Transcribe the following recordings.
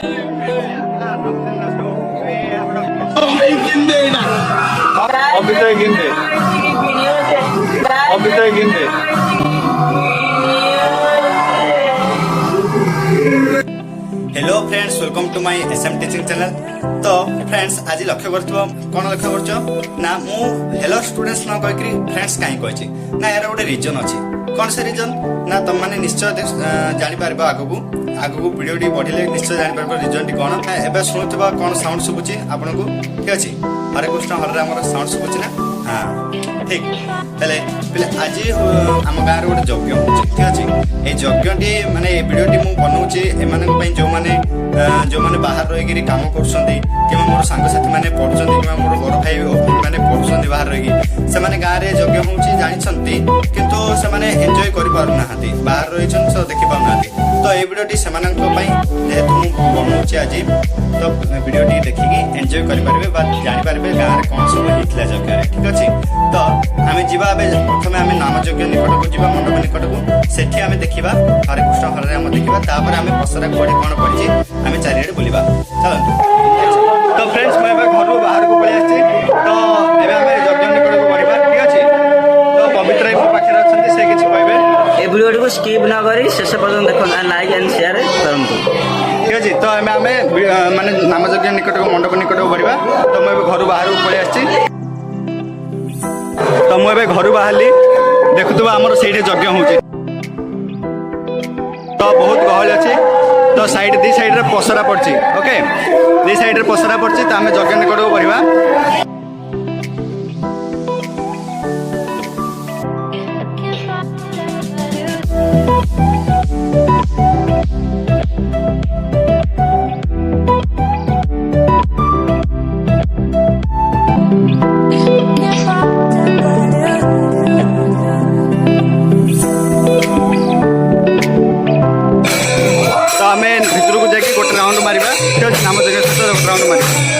Hello friends, welcome to my SM teaching channel. तो friends आज लक्ष्य करथबो कोन लक्ष्य करछो ना मु हेलो स्टूडेंट्स न कह करी फ्रेंड्स काई कहछि ना यार गोटे रीजन अछि। कोन से रीजन ना तुम माने निश्चय जानि पारबो आगु वीडियो टी पढिले निश्चय जानि पारबो रीजन टी कोन। एबे सुनुतबा कोन साउंड सुबुछि आपनको ठीक अछि। हरे कृष्ण हरे राम साउंड सुबुछि ना। हां ठीक हेले पहले आज आम गाँव गोटे यज्ञ हो ठीक अच्छे। ये यज्ञटी माने वीडियो टी मु बनाऊँगी एम जो मैंने बाहर रही कम कर मोर सांगसाथी मैंने पढ़ुं कि मोर बड़ भाई मैंने पढ़ुं बाहर रही से गाँव में यज्ञ हो जानते किंतु से एंजॉय कर बाहर रही तो देखी पाना। तो ये वीडियो से जेहेतु मुझे बनाऊँगी आज तो वीडियो देखिकी एंजॉय करेंगे जानीपारे गाँव में कौन सब होता यज्ञ ठीक अच्छे। तो आम जा प्रथम आम नाम यज्ञ निकट को जा मंडप निकट को सेठी आम देखा हरे कृष्ण हरे राम देखा तापर आम पसरा कौड़ी कौन पड़ी आम चारिड़े बुलवा चलते। तो फ्रेंड्स मैं घर बाहर को पलि आसी तो एबे आम यज्ञ निकट को बढ़ा ठीक अच्छे। तो पवित्र मो पाखे अच्छा से किसी कहे वीडियो को स्किप न करी शेष पर्यटन देखो लाइक एंड शेयर करंतु ठीक अच्छे। तो आम माने नाम यज्ञ निकट को मंडप निकट को बढ़ा तो मैं घर बाहर को पलि आसी। तो मुझे घर बाहरी देखुवा आमर से यज्ञ हो तो बहुत गहल अच्छी। तो साइड दी साइड रे पसरा पड़ी ओके दी साइड रे पसरा पड़ी तो आम यज्ञ निकट को बढ़ा। भितर को जाकि गोटे राउंड मारिबा ठीक अछि। नाम जगह सहित राउंड मारिबा।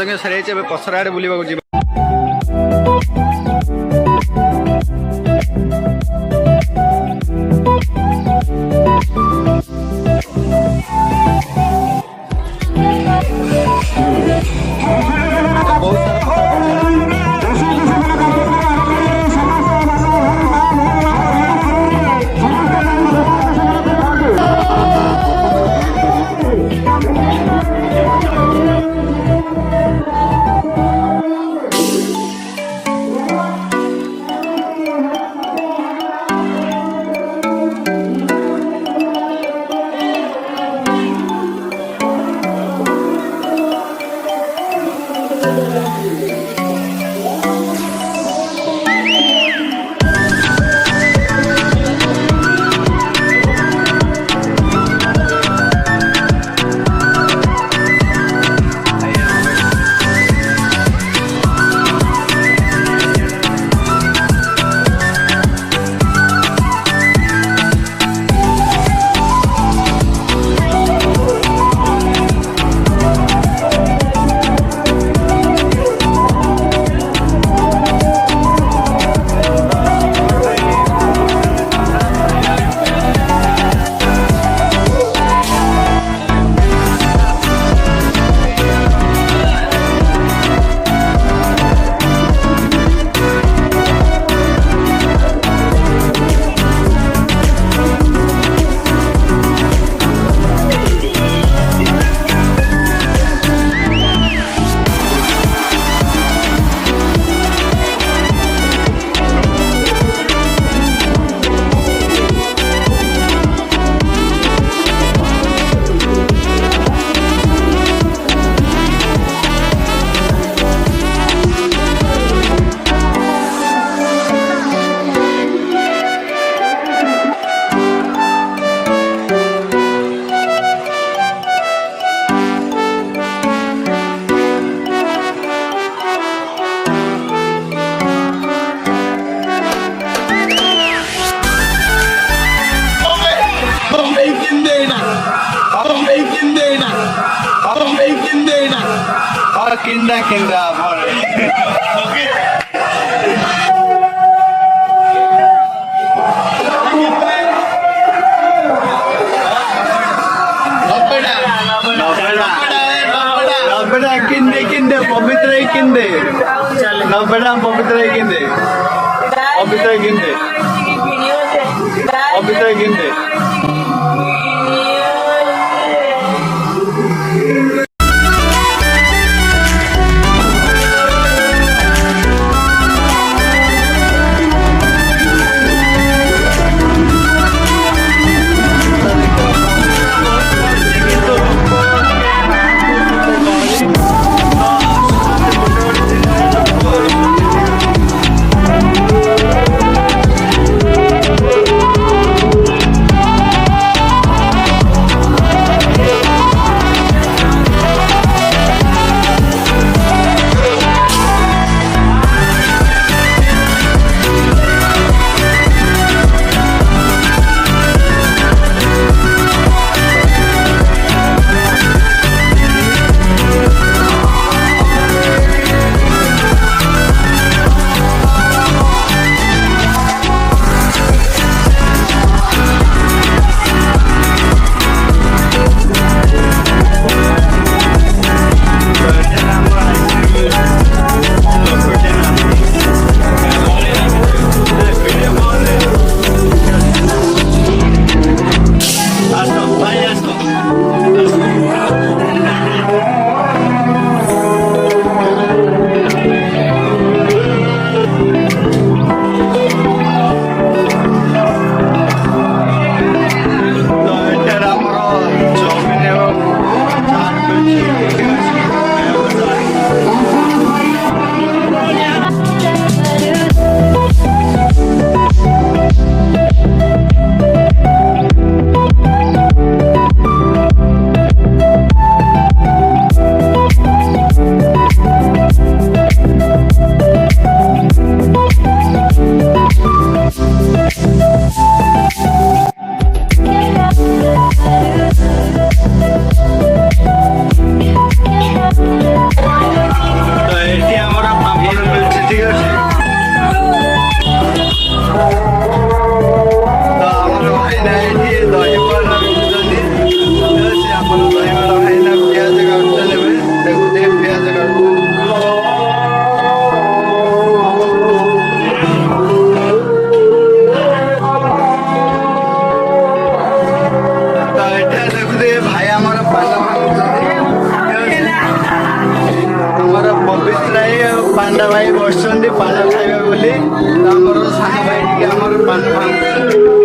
ଯଜ୍ଞ ସରିଯାଇଛି ଏବେ ପଛର ଆଡ଼େ ବୁଲିବାକୁ ଯିବା। Kinda kinde pavitra kinde nabada pavitra kinde pavitra kinde ପାନ ଖାଇବା ବୋଲି ତ ଆମର ସାନ ଭାଇ ଟିକେ ଆମର ପାନ